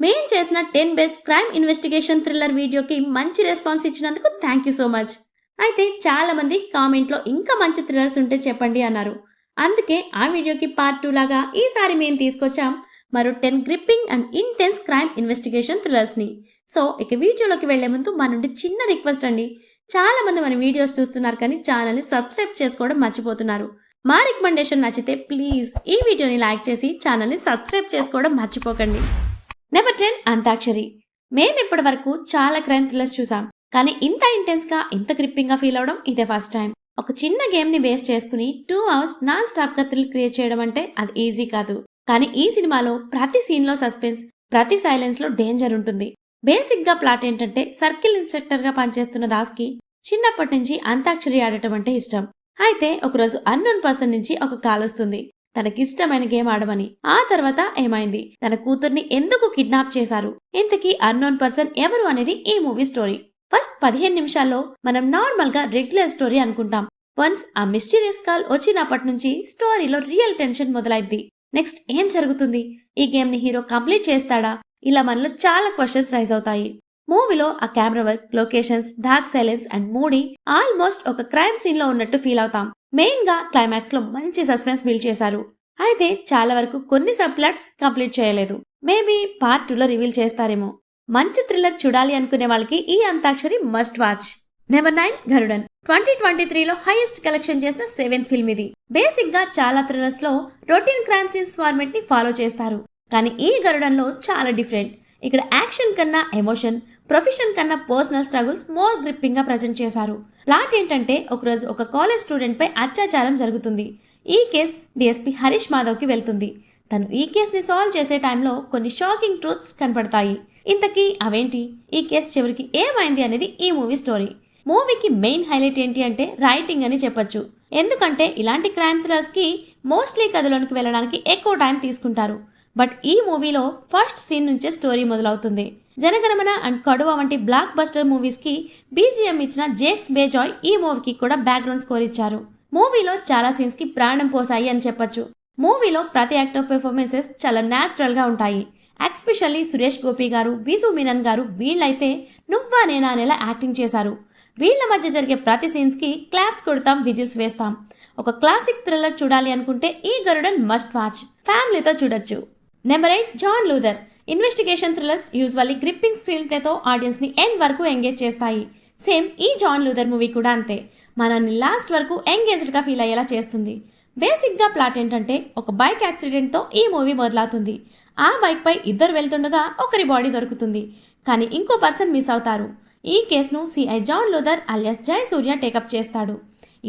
మేం చేసిన 10 best crime investigation thriller వీడియోకి మంచి రెస్పాన్స్ ఇచ్చినందుకు థ్యాంక్ యూ సో మచ్. అయితే చాలా మంది కామెంట్లో ఇంకా మంచి థ్రిల్లర్స్ ఉంటే చెప్పండి అన్నారు. అందుకే ఆ వీడియోకి పార్ట్ 2 లాగా ఈసారి మేము తీసుకొచ్చాం మరో 10 gripping and intense crime investigation థ్రిల్లర్స్ని. సో ఇక వీడియోలోకి వెళ్లే ముందు మా నుండి చిన్న రిక్వెస్ట్ అండి. చాలా మంది మన వీడియోస్ చూస్తున్నారు కానీ ఛానల్ని సబ్స్క్రైబ్ చేసుకోవడం మర్చిపోతున్నారు. మా రికమెండేషన్ నచ్చితే ప్లీజ్ ఈ వీడియోని లైక్ చేసి ఛానల్ని సబ్స్క్రైబ్ చేసుకోవడం మర్చిపోకండి. నెంబర్ 10 అంతాక్షరి. మేమిప్పటి వరకు చాలా క్రైమ్ థ్రిల్లర్స్ చూసాం, కానీ ఇంత ఇంటెన్స్గా ఇంత గ్రిప్పింగ్గా ఫీల్ అవడం ఇదే ఫస్ట్ టైం. ఒక చిన్న గేమ్ని బేస్ చేసుకుని 2 అవర్స్ నాన్ స్టాప్గా థ్రిల్ క్రియేట్ చేయడం అంటే అది ఈజీ కాదు. కానీ ఈ సినిమాలో ప్రతి సీన్లో సస్పెన్స్, ప్రతి సైలెన్స్లో డేంజర్ ఉంటుంది. బేసిక్గా ప్లాట్ ఏంటంటే సర్కిల్ ఇన్స్పెక్టర్గా పనిచేస్తున్న దాస్కి చిన్నప్పటి నుంచి అంతాక్షరి ఆడటం అంటే ఇష్టం. అయితే ఒకరోజు అన్నోన్ పర్సన్ నుంచి ఒక కాల్ వస్తుంది, తనకిష్టమైన గేమ్ ఆడమని. ఆ తర్వాత ఏమైంది, తన కూతుర్ని ఎందుకు కిడ్నాప్ చేశారు, ఇంతకీ అన్నోన్ పర్సన్ ఎవరు అనేది ఈ మూవీ స్టోరీ. ఫస్ట్ 15 నిమిషాల్లో మనం నార్మల్ గా రెగ్యులర్ స్టోరీ అనుకుంటాం. వన్స్ ఆ మిస్టీరియస్ కాల్ వచ్చినప్పటి నుంచి స్టోరీలో రియల్ టెన్షన్ మొదలైద్ది. నెక్స్ట్ ఏం జరుగుతుంది, ఈ గేమ్ ని హీరో కంప్లీట్ చేస్తాడా, ఇలా మనలో చాలా క్వశ్చన్స్ రైజ్ అవుతాయి. మూవీలో ఆ camera work, locations, dark silence and moody almost ఒక క్రైమ్ సీన్ లో ఉన్నట్టు ఫీల్ అవుతాం. మెయిన్ గా క్లైమాక్స్ లో మంచి సస్పెన్స్ బిల్డ్ చేశారు. అయితే చాలా వరకు కొన్ని సబ్ ప్లాట్స్ కంప్లీట్ చేయలేదు. మేబీ పార్ట్ 2లో రివీల్ చేస్తారేమో. మంచి థ్రిల్లర్ చూడాలి అనుకునే వాళ్ళకి ఈ Antakshari must watch. Number 9 Garudan. 2023లో హైయెస్ట్ కలెక్షన్ చేసిన 7th ఫిల్మ్ ఇది. బేసిక్ గా చాలా థ్రిల్లర్స్ లో రొటీన్ క్రైమ్ సీన్స్ ఫార్మెట్ ని ఫాలో చేస్తారు, కానీ ఈ గరుడన్ లో చాలా డిఫరెంట్. ఇక్కడ యాక్షన్ కన్నా ఎమోషన్, ప్రొఫెషన్ కన్నా పర్సనల్ స్ట్రగుల్స్ మోర్ గ్రిప్పింగ్ గా ప్రజెంట్ చేశారు. ప్లాట్ ఏంటంటే ఒకరోజు ఒక కాలేజ్ స్టూడెంట్ పై అత్యాచారం జరుగుతుంది. ఈ కేస్ డిఎస్పీ హరీష్ మాధవ్ కి వెళ్తుంది. తను ఈ కేసుని సాల్వ్ చేసే టైంలో కొన్ని షాకింగ్ ట్రూత్స్ కనపడతాయి. ఇంతకీ అవేంటి, ఈ కేసు చివరికి ఏమైంది అనేది ఈ మూవీ స్టోరీ. మూవీకి మెయిన్ హైలైట్ ఏంటి అంటే రైటింగ్ అని చెప్పొచ్చు. ఎందుకంటే ఇలాంటి క్రైమ్ థ్రిల్లర్స్ కి మోస్ట్లీ కథలోనికి వెళ్ళడానికి ఎక్కువ టైం తీసుకుంటారు. బట్ ఈ మూవీలో ఫస్ట్ సీన్ నుంచే స్టోరీ మొదలవుతుంది. జనగణమన అండ్ కడువ వంటి బ్లాక్ బస్టర్ మూవీస్ కి బీజిఎం ఇచ్చిన జేక్స్ బేజాయ్ ఈ మూవీకి కూడా బ్యాక్గ్రౌండ్ స్కోర్ ఇచ్చారు. మూవీలో చాలా సీన్స్ కి ప్రాణం పోసాయి అని చెప్పొచ్చు. మూవీలో ప్రతి యాక్టర్ పెర్ఫార్మెన్సెస్ చాలా న్యాచురల్ గా ఉంటాయి. ఎక్స్పెషల్లీ సురేష్ గోపి గారు, బీసు మీనన్ గారు వీళ్ళైతే నువ్వా నేనా అనేలా యాక్టింగ్ చేశారు. వీళ్ళ మధ్య జరిగే ప్రతి సీన్స్ కి క్లాప్స్ కొడతాం, విజిల్స్ వేస్తాం. ఒక క్లాసిక్ థ్రిల్లర్ చూడాలి అనుకుంటే ఈ గరుడన్ మస్ట్ వాచ్. ఫ్యామిలీతో చూడొచ్చు. Number 8 John Luther. Investigation thrillers usually gripping screen ప్లేతో ఆడియన్స్ ని ఎండ్ వరకు ఎంగేజ్ చేస్తాయి. సేమ్ ఈ జాన్ లూథర్ మూవీ కూడా అంతే, మనల్ని లాస్ట్ వరకు ఎంగేజ్డ్ గా ఫీల్ అయ్యేలా చేస్తుంది. బేసిక్ గా ప్లాట్ ఏంటంటే ఒక బైక్ యాక్సిడెంట్ తో ఈ మూవీ మొదలవుతుంది. ఆ బైక్ పై ఇద్దరు వెళ్తుండగా ఒకరి బాడీ దొరుకుతుంది, కానీ ఇంకో పర్సన్ మిస్ అవుతారు. ఈ కేసును సిఐ జాన్ లూథర్ అలియాస్ జై సూర్య టేకప్ చేస్తాడు.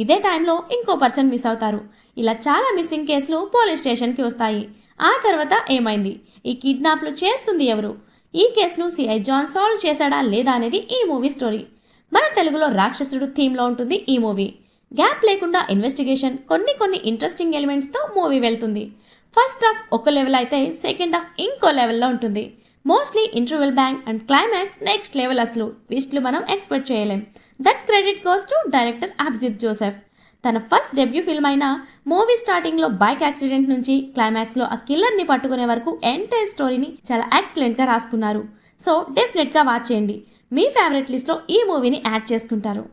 ఇదే టైంలో ఇంకో పర్సన్ మిస్ అవుతారు. ఇలా చాలా మిస్సింగ్ కేసులు పోలీస్ స్టేషన్కి వస్తాయి. ఆ తర్వాత ఏమైంది, ఈ కిడ్నాప్లు చేస్తుంది ఎవరు, ఈ కేసును సిఐ జాన్ సాల్వ్ చేశాడా లేదా అనేది ఈ మూవీ స్టోరీ. మన తెలుగులో రాక్షసుడు థీమ్లో ఉంటుంది ఈ మూవీ. గ్యాప్ లేకుండా ఇన్వెస్టిగేషన్, కొన్ని ఇంట్రెస్టింగ్ ఎలిమెంట్స్తో మూవీ వెళ్తుంది. ఫస్ట్ హాఫ్ ఒక లెవెల్ అయితే సెకండ్ హాఫ్ ఇంకో లెవెల్లో ఉంటుంది. Mostly interval bang and climax next level. అసలు ట్విస్ట్లు మనం ఎక్స్పెక్ట్ చేయలేం. That credit goes to director Abhijit Joseph. తన ఫస్ట్ డెబ్యూ ఫిల్మ్ అయిన మూవీ స్టార్టింగ్లో బైక్ యాక్సిడెంట్ నుంచి క్లైమాక్స్లో ఆ కిల్లర్ని పట్టుకునే వరకు ఎంటైర్ స్టోరీని చాలా ఎక్సలెంట్గా రాసుకున్నారు. సో డెఫినెట్గా వాచ్ చేయండి. మీ ఫేవరెట్ లిస్ట్లో ఈ మూవీని యాడ్ చేసుకుంటారు.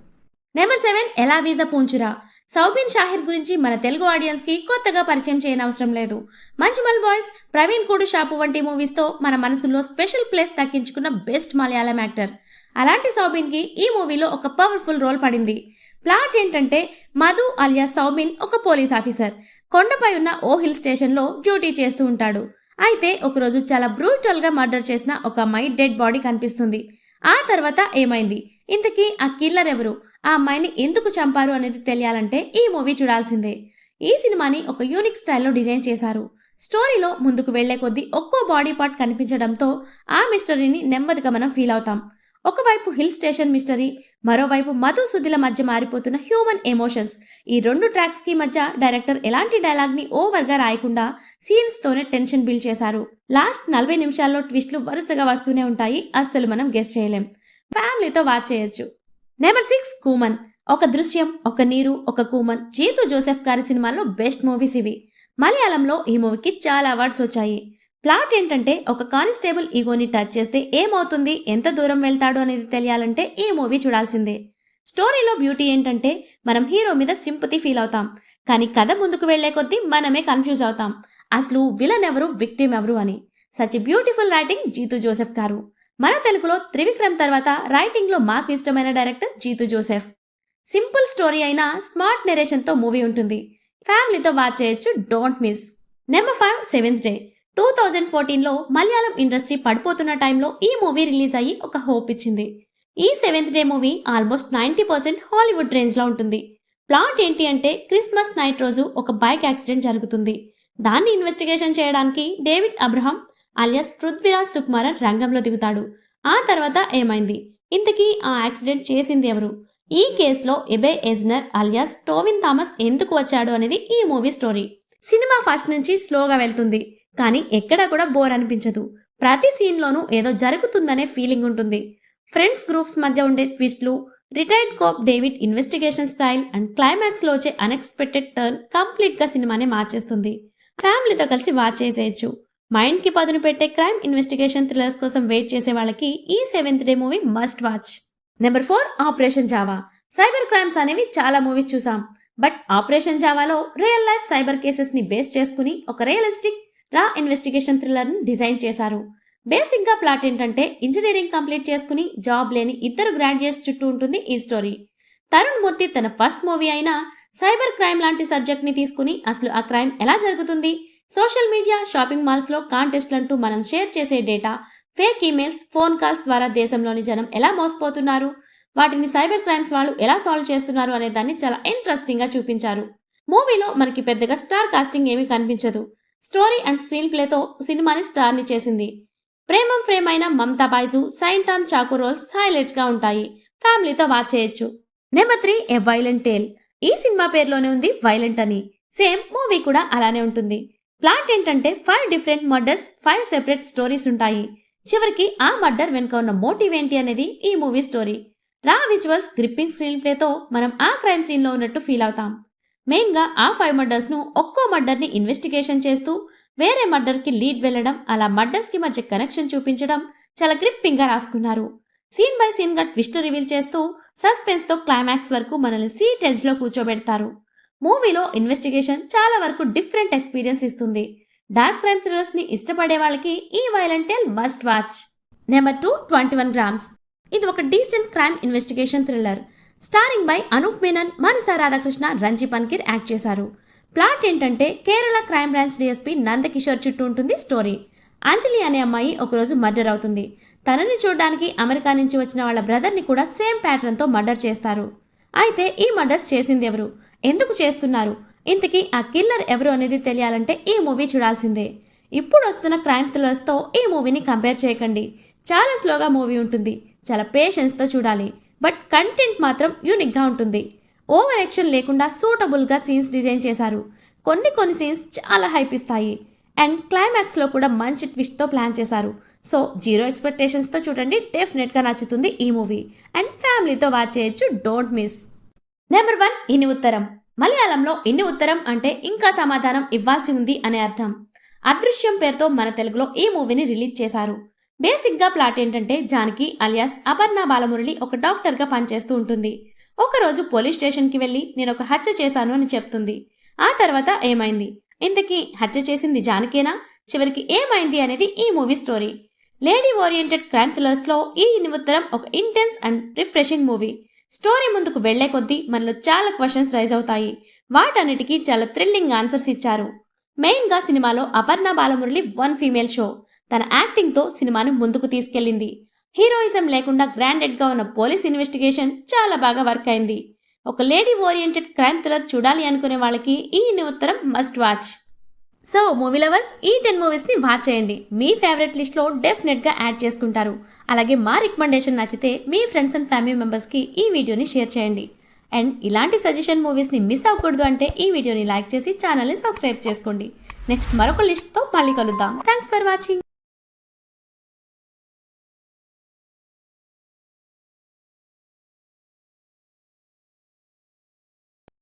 నెంబర్ 7 ఎలా వీజా పూంచురా. సౌబిన్ షాహిర్ గురించి మన తెలుగు ఆడియన్స్కి కొత్తగా పరిచయం చేయనవసరం లేదు. మంచుమల్ బాయ్స్, ప్రవీణ్ కూడు షాపు వంటి మూవీస్తో మన మనసులో స్పెషల్ ప్లేస్ దక్కించుకున్న బెస్ట్ మలయాళం యాక్టర్. అలాంటి సౌబిన్కి ఈ మూవీలో ఒక పవర్ఫుల్ రోల్ పడింది. ప్లాట్ ఏంటంటే మధు అలియా సౌబిన్ ఒక పోలీస్ ఆఫీసర్. కొండపై ఉన్న ఓ హిల్ స్టేషన్లో డ్యూటీ చేస్తూ ఉంటాడు. అయితే ఒకరోజు చాలా బ్రూటల్గా మర్డర్ చేసిన ఒక అమ్మాయి డెడ్ బాడీ కనిపిస్తుంది. ఆ తర్వాత ఏమైంది, ఇంతకీ ఆ కిల్లర్ ఎవరు, ఆ అమ్మాయిని ఎందుకు చంపారు అనేది తెలియాలంటే ఈ మూవీ చూడాల్సిందే. ఈ సినిమాని ఒక యూనిక్ స్టైల్లో డిజైన్ చేశారు. స్టోరీలో ముందుకు వెళ్లే కొద్దీ ఒక్కో బాడీ పార్ట్ కనిపించడంతో ఆ మిస్టరీని నెమ్మదిగా మనం ఫీల్ అవుతాం. ఒకవైపు హిల్ స్టేషన్ మిస్టరీ, మరోవైపు మధు సుద్దిల మధ్య మారిపోతున్న హ్యూమన్ ఎమోషన్స్. ఈ 2 ట్రాక్స్ కి మధ్య డైరెక్టర్ ఎలాంటి డైలాగ్ ని ఓవర్గా రాయకుండా సీన్స్ తోనే టెన్షన్ బిల్డ్ చేశారు. లాస్ట్ 40 నిమిషాల్లో ట్విస్ట్లు వరుసగా వస్తూనే ఉంటాయి, అస్సలు మనం గెస్ చేయలేం. ఫ్యామిలీతో వాచ్ చేయొచ్చు. నెంబర్ 6 కూమన్. ఒక దృశ్యం, ఒక నీరు, ఒక కూమన్. జీతు జోసెఫ్ గారి సినిమాల్లో బెస్ట్ మూవీస్ ఇవి. మలయాళంలో ఈ మూవీకి చాలా అవార్డ్స్ వచ్చాయి. ప్లాట్ ఏంటంటే ఒక కానిస్టేబుల్ ఈగోని టచ్ చేస్తే ఏమవుతుంది, ఎంత దూరం వెళ్తాడు అనేది తెలియాలంటే ఈ మూవీ చూడాల్సిందే. స్టోరీలో బ్యూటీ ఏంటంటే మనం హీరో మీద సింపతి ఫీల్ అవుతాం, కానీ కథ ముందుకు వెళ్లే కొద్దీ మనమే కన్ఫ్యూజ్ అవుతాం అసలు విలన్ ఎవరు, విక్టిమ్ ఎవరు అని. Such beautiful writing Jeethu Joseph garu. మన తెలుగులో త్రివిక్రమ్ తర్వాత రైటింగ్ లో మాకు ఇష్టమైన director Jeethu Joseph. Simple story అయినా స్మార్ట్ నెరేషన్ తో మూవీ ఉంటుంది. ఫ్యామిలీతో వాచ్ చేయొచ్చు, don't miss. Number 5 seventh day. 2014లో మలయాళం ఇండస్ట్రీ పడిపోతున్న టైంలో ఈ మూవీ రిలీజ్ అయ్యి ఒక హోప్ ఇచ్చింది. ఈ seventh day movie almost 90% Hollywood range లో ఉంటుంది. ప్లాట్ ఏంటి అంటే క్రిస్మస్ నైట్ రోజు ఒక బైక్ యాక్సిడెంట్ జరుగుతుంది. దాన్ని ఇన్వెస్టిగేషన్ చేయడానికి David Abraham alias Prithviraj Sukumaran రంగంలో దిగుతాడు. ఆ తర్వాత ఏమైంది, ఇంతకీ ఆ యాక్సిడెంట్ చేసింది ఎవరు, ఈ కేసులో ఎబే ఎజ్నర్ అలియాస్ టోవిన్ థామస్ ఎందుకు వచ్చాడు అనేది ఈ మూవీ స్టోరీ. సినిమా ఫస్ట్ నుంచి స్లోగా వెళ్తుంది, కానీ ఎక్కడా కూడా బోర్ అనిపించదు. ప్రతి సీన్లోనూ ఏదో జరుగుతుందనే ఫీలింగ్ ఉంటుంది. ఫ్రెండ్స్ గ్రూప్స్ మధ్య ఉండే ట్విస్ట్లు, retired cope David investigation style and క్లైమాక్స్లో వచ్చే అన్ఎక్స్పెక్టెడ్ టర్న్ కంప్లీట్గా సినిమానే మార్చేస్తుంది. ఫ్యామిలీతో కలిసి వాచ్ చేసేయచ్చు. మైండ్కి పదును పెట్టే క్రైమ్ ఇన్వెస్టిగేషన్ థ్రిల్లర్స్ కోసం వెయిట్ చేసే వాళ్ళకి ఈ seventh day movie must watch. Number 4 operation Java. Cyber crimes అనేవి చాలా మూవీస్ చూసాం, బట్ ఆపరేషన్ జావాలో రియల్ లైఫ్ సైబర్ కేసెస్ ని బేస్ చేసుకుని ఒక రియలిస్టిక్ రా ఇన్వెస్టిగేషన్ థ్రిల్లర్ ని డిజైన్ చేశారు. బేసిక్ గా ప్లాట్ ఏంటంటే ఇంజనీరింగ్ కంప్లీట్ చేసుకుని జాబ్ లేని ఇద్దరు గ్రాడ్యుయేట్స్ చుట్టూ ఉంటుంది ఈ స్టోరీ. తరుణ్ మూర్తి తన ఫస్ట్ మూవీ అయిన సైబర్ క్రైమ్ లాంటి సబ్జెక్ట్ ని తీసుకుని అసలు ఆ క్రైమ్ ఎలా జరుగుతుంది, సోషల్ మీడియా, షాపింగ్ మాల్స్ లో కాంటెస్ట్లంటూ మనం షేర్ చేసే data, fake emails, phone calls ద్వారా దేశంలోని జనం ఎలా మోసపోతున్నారు, వాటిని సైబర్ క్రైమ్స్ వాళ్ళు ఎలా సాల్వ్ చేస్తున్నారు అనే దాన్ని చాలా ఇంట్రెస్టింగ్ గా చూపించారు. మూవీలో మనకి పెద్దగా స్టార్ కాస్టింగ్ ఏమీ కనిపించదు. స్టోరీ అండ్ స్క్రీన్ ప్లేతో సినిమాని స్టార్ని చేసింది. ప్రేమం ఫ్రేమ్ అయిన మమతా బాయ్జు, సైన్ టామ్ చాకో రోల్స్ హైలైట్స్ గా ఉంటాయి. ఫ్యామిలీతో వాచ్ చేయొచ్చు. Number 3 a violent tale. ఈ సినిమా పేరులోనే ఉంది వైలెంట్ అని, సేమ్ మూవీ కూడా అలానే ఉంటుంది. ప్లాట్ ఏంటంటే 5 డిఫరెంట్ మర్డర్స్, 5 సెపరేట్ స్టోరీస్ ఉంటాయి. చివరికి ఆ మర్డర్ వెనుక ఉన్న మోటివ్ ఏంటి అనేది ఈ మూవీ స్టోరీ. రా విజువల్స్, గ్రిప్పింగ్ స్క్రీన్ ప్లేతో మనం ఆ క్రైమ్ సీన్లో ఉన్నట్టు ఫీల్ అవుతాం. మెయిన్గా ఆ 5 మర్డర్స్ను ఒక్కో మర్డర్ని ఇన్వెస్టిగేషన్ చేస్తూ వేరే మర్డర్కి లీడ్ వెళ్ళడం, అలా మర్డర్స్కి మధ్య కనెక్షన్ చూపించడం చాలా గ్రిప్పింగ్గా రాసుకున్నారు. సీన్ బై సీన్గా ట్విస్ట్ రివీల్ చేస్తూ సస్పెన్స్తో క్లైమాక్స్ వరకు మనల్ని సీట్ ఎడ్జ్లో కూర్చోబెడతారు. మూవీలో ఇన్వెస్టిగేషన్ చాలా వరకు డిఫరెంట్ ఎక్స్పీరియన్స్ ఇస్తుంది. డార్క్ క్రైమ్ థ్రిల్లర్స్ని ఇష్టపడే వాళ్ళకి ఈ violent tale must watch. Number 2 21 grams. ఇది ఒక decent crime investigation thriller. Starring by Anoop Menon, Manasa Radhakrishna, Renji Panicker act చేశారు. ప్లాట్ ఏంటంటే Kerala crime branch DSP Nandakishore చుట్టూ ఉంటుంది స్టోరీ. అంజలి అనే అమ్మాయి ఒకరోజు మర్డర్ అవుతుంది. తనని చూడడానికి అమెరికా నుంచి వచ్చిన వాళ్ళ బ్రదర్ని కూడా సేమ్ ప్యాటర్న్తో మర్డర్ చేస్తారు. అయితే ఈ మర్డర్స్ చేసింది ఎవరు, ఎందుకు చేస్తున్నారు, ఇంతకీ ఆ కిల్లర్ ఎవరు అనేది తెలియాలంటే ఈ మూవీ చూడాల్సిందే. ఇప్పుడు వస్తున్న క్రైమ్ థ్రిల్లర్స్తో ఈ మూవీని కంపేర్ చేయకండి. చాలా స్లోగా మూవీ ఉంటుంది, చాలా పేషెన్స్తో చూడాలి, బట్ కంటెంట్ మాత్రం యూనిక్గా ఉంటుంది. ఓవర్ యాక్షన్ లేకుండా సూటబుల్గా సీన్స్ డిజైన్ చేశారు. కొన్ని సీన్స్ చాలా హైప్ ఇస్తాయి. అండ్ క్లైమాక్స్లో కూడా మంచి ట్విస్ట్తో ప్లాన్ చేశారు. సో 0 ఎక్స్పెక్టేషన్స్తో చూడండి, డెఫినెట్గా నచ్చుతుంది ఈ మూవీ. అండ్ ఫ్యామిలీతో వాచ్ చేయొచ్చు, డోంట్ మిస్. నెంబర్ 1 ఇన్ని ఉత్తరం. మలయాళంలో ఇన్ని ఉత్తరం అంటే ఇంకా సమాధానం ఇవ్వాల్సి ఉంది అనే అర్థం. అదృశ్యం పేరుతో మన తెలుగులో ఈ మూవీని రిలీజ్ చేశారు. బేసిక్గా ప్లాట్ ఏంటంటే జానకి అలియాస్ అపర్ణ బాలమురళి ఒక డాక్టర్గా పనిచేస్తూ ఉంటుంది. ఒకరోజు పోలీస్ స్టేషన్కి వెళ్ళి నేను ఒక హత్య చేశాను అని చెప్తుంది. ఆ తర్వాత ఏమైంది, ఇంతకీ హత్య చేసింది జానకేనా, చివరికి ఏమైంది అనేది ఈ movie story. Lady oriented crime థ్రిల్లర్స్లో ఈ ఇన్ని ఉత్తరం ఒక intense and refreshing movie. Story ముందుకు వెళ్లే కొద్దీ మనలో చాలా క్వశ్చన్స్ రైజ్ అవుతాయి. వాటన్నిటికీ చాలా థ్రిల్లింగ్ ఆన్సర్స్ ఇచ్చారు. మెయిన్గా సినిమాలో అపర్ణ బాలమురళి 1 ఫీమేల్ షో. తన యాక్టింగ్తో సినిమాను ముందుకు తీసుకెళ్లింది. హీరోయిజం లేకుండా గ్రాండెడ్గా ఉన్న పోలీస్ ఇన్వెస్టిగేషన్ చాలా బాగా వర్క్ అయింది. ఒక లేడీ ఓరియంటెడ్ క్రైమ్ థ్రిల్లర్ చూడాలి అనుకునే వాళ్ళకి ఈ ఉత్తరం must watch. So movie lovers, ఈ 10 మూవీస్ని వాచ్ చేయండి. మీ ఫేవరెట్ లిస్ట్లో డెఫినెట్గా యాడ్ చేసుకుంటారు. అలాగే మా రికమెండేషన్ నచ్చితే మీ ఫ్రెండ్స్ అండ్ ఫ్యామిలీ మెంబర్స్కి ఈ వీడియోని షేర్ చేయండి. అండ్ ఇలాంటి సజెషన్ మూవీస్ని మిస్ అవ్వకూడదు అంటే ఈ వీడియోని లైక్ చేసి ఛానల్ని సబ్స్క్రైబ్ చేసుకోండి. నెక్స్ట్ మరొక లిస్ట్తో మళ్ళీ కలుద్దాం. Thanks for watching.